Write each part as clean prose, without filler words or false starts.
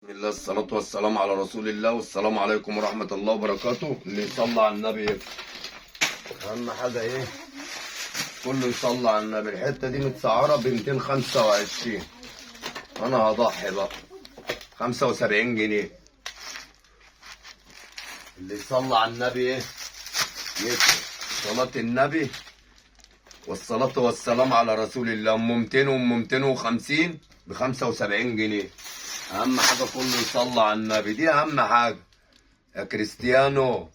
بسم الله الصلاة والسلام على رسول الله والسلام عليكم ورحمة الله وبركاته. اللي يصلي على النبي يكفي. أهم حاجة إيه؟ كله يصلي على النبي. الحتة دي متسعرة ب 225. أنا هضحي بقى 75 جنيه. اللي يصلي على النبي إيه؟ يكفي. صلاة النبي والصلاة والسلام على رسول الله. أم 200 وأم 250 ب 75 جنيه. اهم حاجه كله يصلي على النبي، دي اهم حاجه يا كريستيانو.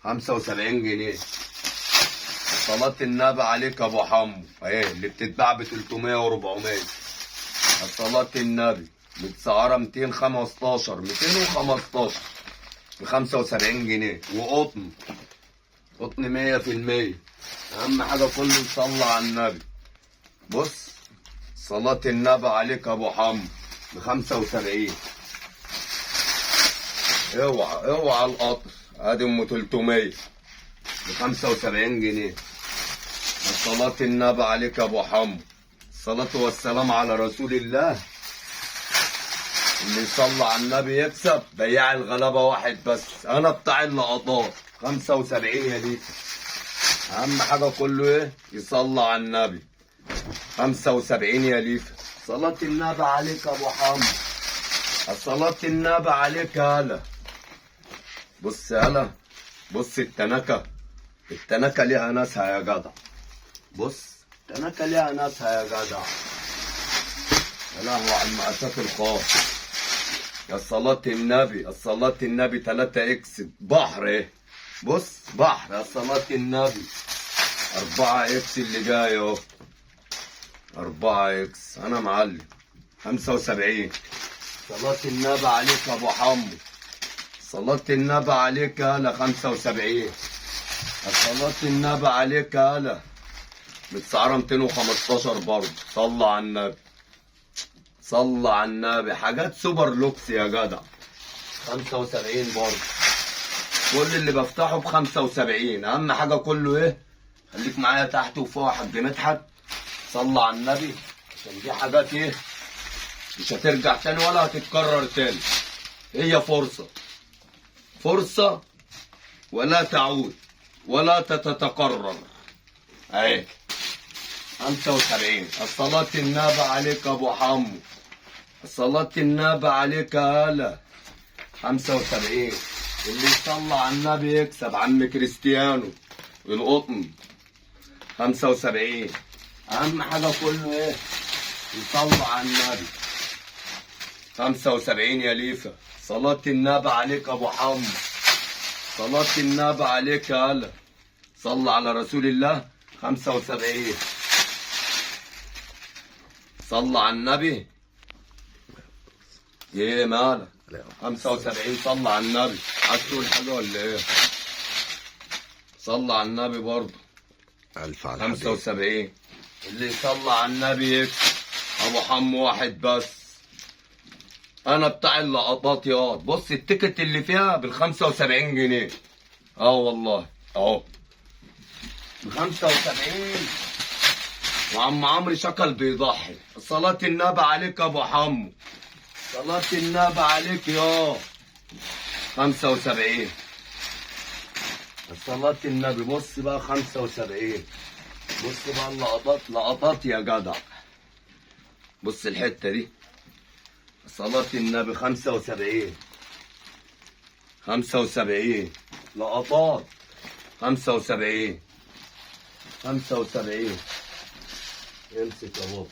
75 جنيه. صلاة النبي عليك يا ابو حمو اهي اللي بتتباع ب 300 و400. صلاة النبي متسعره 215 ب 75 جنيه. وقطن 100%. اهم حاجه كله يصلي على النبي. بص، صلاة النبي عليك يا ابو حمو ب 75. اوعى القطر ادي ام 300 ب 75 جنيه. صلاة النبي عليك يا ابو حمو. الصلاة والسلام على رسول الله. اللي يصلي على النبي يكسب. بياع الغلابة واحد بس، انا بتاع اللقطات. 75 يا ليتر. اهم حاجة كله ايه؟ يصلي على النبي. 75 يا ليفا. صلاة النبي عليك يا ابو حمو. صلاة النبي عليك يالا. بص يالا، بص التنكة ليها ناسها يا جدع. بص التنكة ليها ناسها يا جدع. يا لهوي على المقاسات الخاص. يا صلاة النبي، الصلاة النبي 3 اكس بحر ايه. بص بحر يا صلاة النبي. 4 اكس اللي جاي اهو. 4 اكس انا معلم. 75. صلاة النبي عليك يا ابو حمو. صلاة النبي عليك يالا. 75. صلاة النبي عليك يالا. متسعرة 215 برضه. صلى على النبي. صلى على النبي. حاجات سوبر لوكس يا جدع. 75 برضه. كل اللي بفتحه ب 75. اهم حاجة كله ايه؟ خليك معايا تحت وفوق يا حاج مدحت. صلى على النبي عشان دي حاجات ايه؟ مش هترجع تاني ولا هتتكرر تاني. هي فرصة ولا تعود ولا تتكرر اهي. 75. الصلاة النبي عليك يا ابو حمو. الصلاة النبي عليك يا هلا. 75. اللي يصلى على النبي يكسب. عم كريستيانو القطن. 75. اهم حاجة كله ايه؟ يصلى على النبي. 75 يا ليفا. صلاة النبي عليك يا ابو حمو. صلاة النبي عليك يا هلا. صلى على رسول الله. 75. صلى على النبي. ايه مالك؟ 75. صلى على النبي. عايز تقول حاجة ولا ايه؟ صلى على النبي برضه. ألف على 75. اللي يصلى على النبي يكسب. ابو حمو واحد بس. انا بتاع اللقطات ياض. بص التيكت اللي فيها بال 75 جنيه. اه والله اهو ب 75. وعم عمرو شكل بيضحي. صلاة النبي عليك يا ابو حمو. صلاة النبي عليك يا 75. صلاة النبي. بص بقى 75. بص بقى لقطات يا جدع. بص الحتة دي. صلاة النبي 75. 75 لقطات. 75. 75. امسك يا بابا.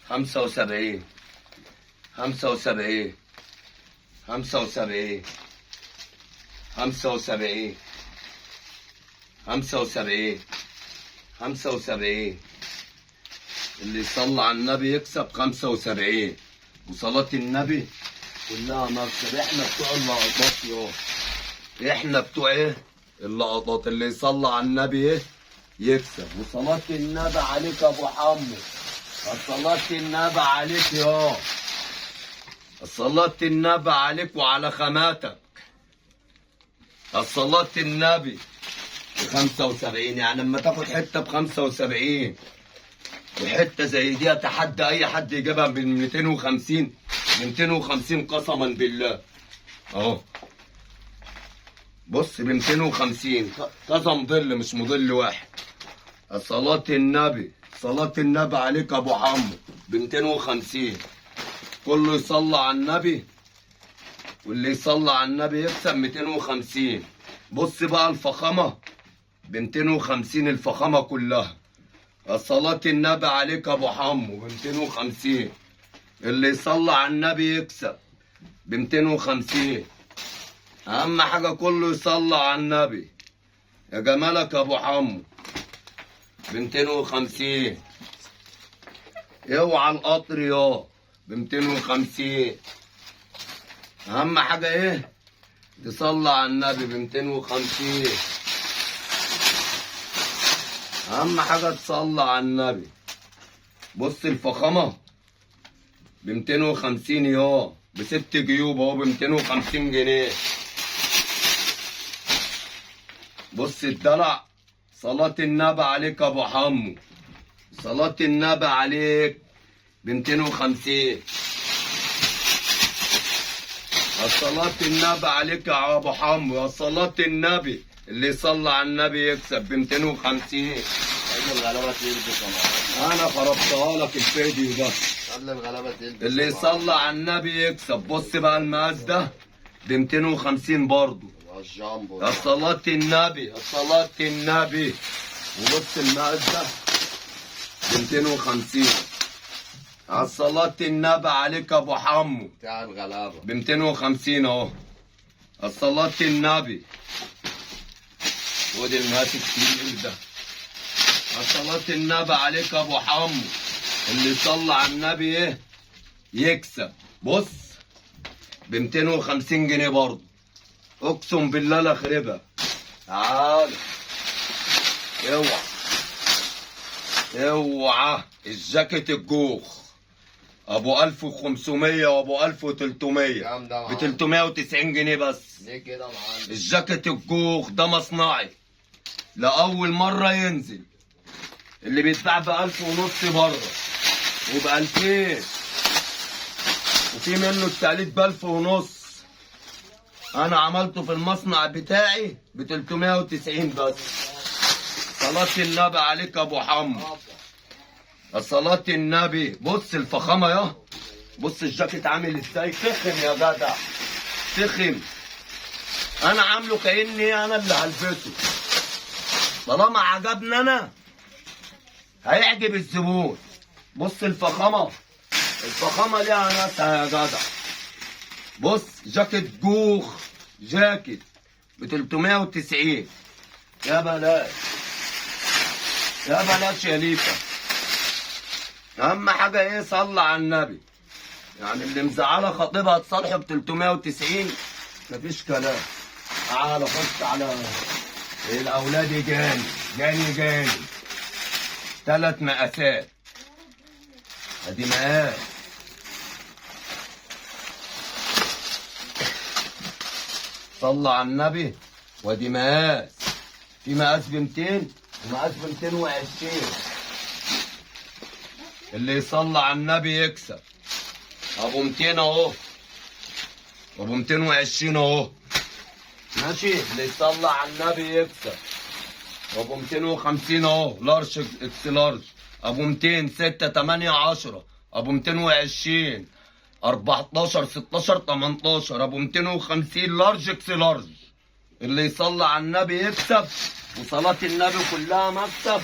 75. 75. 75. 75. 75. 75. اللي يصلي على النبي يكسب. 75. وصلاة النبي كلها مكسب. احنا بتوع اللقطات احنا بتوع ايه؟ اللقطات. اللي يصلي على النبي ايه؟ يكسب. وصلاة النبي عليك يا ابو حمو. صلاة النبي عليك يا. صلاة النبي عليك وعلى خاماتك. صلاة النبي ب 75. يعني لما تاخد حته ب 75 وحته زي دي اتحدى اي حد يجيبها ب 250. ب 250 قسما بالله اهو. بص ب 250 كذا مضل مش مضل واحد. صلاة النبي صلاة النبي عليك يا ابو حمو ب 250. كله يصلي على النبي، واللي يصلي على النبي يكسب 250. بص بقى الفخامة ب 250 الفخامة كلها. صلاة النبي عليك يا ابو حمو ب 250. اللي يصلي على النبي يكسب ب 250. اهم حاجة كله يصلي على النبي. يا جمالك يا ابو حمو ب 250. اوعى القطر يا ب 250. اهم حاجة ايه؟ تصلي على النبي ب 250. اهم حاجة تصلي على النبي. بص الفخامة ب 250 يا ب6 جيوب اهو ب 250 جنيه. بص الدلع صلاة النبي عليك يا ابو حمو. صلاة النبي عليك ب 250. صلاة النبي عليك يا ابو حمو. يا صلاة النبي اللي يصلي على النبي يكسب ب 250. قبل الغلابة تلبس يا انا خربتها لك الفيديو ده. قبل الغلابة تلبس. اللي يصلي على النبي يكسب. بص بقى المقاس ده ب 250 برضه. والجامبو يا صلاة النبي يا صلاة النبي. وبص المقاس ده ب 250. يا صلاة النبي عليك يا ابو حمو بتاع الغلابة ب 250 اهو. يا صلاة النبي. ودي المقاس الكبير ده. يا صلاة النبي عليك يا ابو حمو. اللي يصلي على النبي ايه يكسب. بص ب 250 جنيه برضه. اقسم بالله لا خربها. تعال اوعى اوعى. الجاكيت الجوخ ابو 1500 وابو 1300 كام ده يا ب معلم؟ 390 جنيه بس. ليه كده يا معلم؟ الجاكيت الجوخ ده مصنعي لأول مرة ينزل. اللي بيتباع ب1500 بره وب 2000 وفي منه التقليد ب1500. أنا عملته في المصنع بتاعي ب 390 بس. صلاة النبي عليك يا أبو حمو. صلاة النبي. بص الفخامة يا. بص الجاكيت عامل ازاي. تخن يا جدع تخن. أنا عامله كأني أنا اللي هلبسه. طالما عجبني أنا هيعجب الزبون. بص الفخامة. الفخامة ليها ناسها يا جدع. بص جاكيت جوخ جاكيت ب 390. يا بلاش يا بلاش يا ليفا. اهم حاجه ايه صلى على النبي. يعني اللي مزعله خطيبها تصالحه ب 390 مفيش كلام. تعالى خش على الاولاد. جاني 3 مقاسات. ادي مقاس. صلى على النبي. وادي مقاس. في مقاس ب 200 ومقاس ب 220. اللي يصلى على النبي يكسب. ابو 200 اهو وابو 220 اهو. ماشي. اللي يصلى على النبي يكسب. وابو 250 اهو لارج اكس لارج. ابو 200 6 8 10. ابو 220 14 16 18. ابو 250 لارج اكس لارج. اللي يصلي على النبي يكسب. وصلاة النبي كلها مكسب.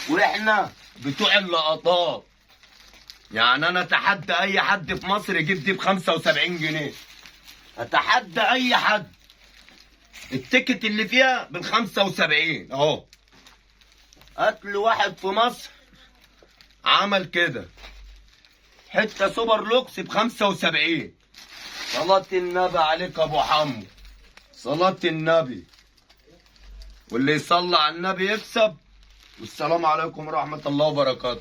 واحنا بتوع اللقطات. يعني انا اتحدى اي حد في مصر يجيب دي ب 75 جنيه. اتحدى اي حد. التيكت اللي فيها بال 75 اهو. هات لي واحد في مصر عمل كده. حته سوبر لوكس ب 75. صلاة النبي عليك يا ابو حمو. صلاة النبي. واللي يصلي على النبي يكسب. والسلام عليكم ورحمة الله وبركاته.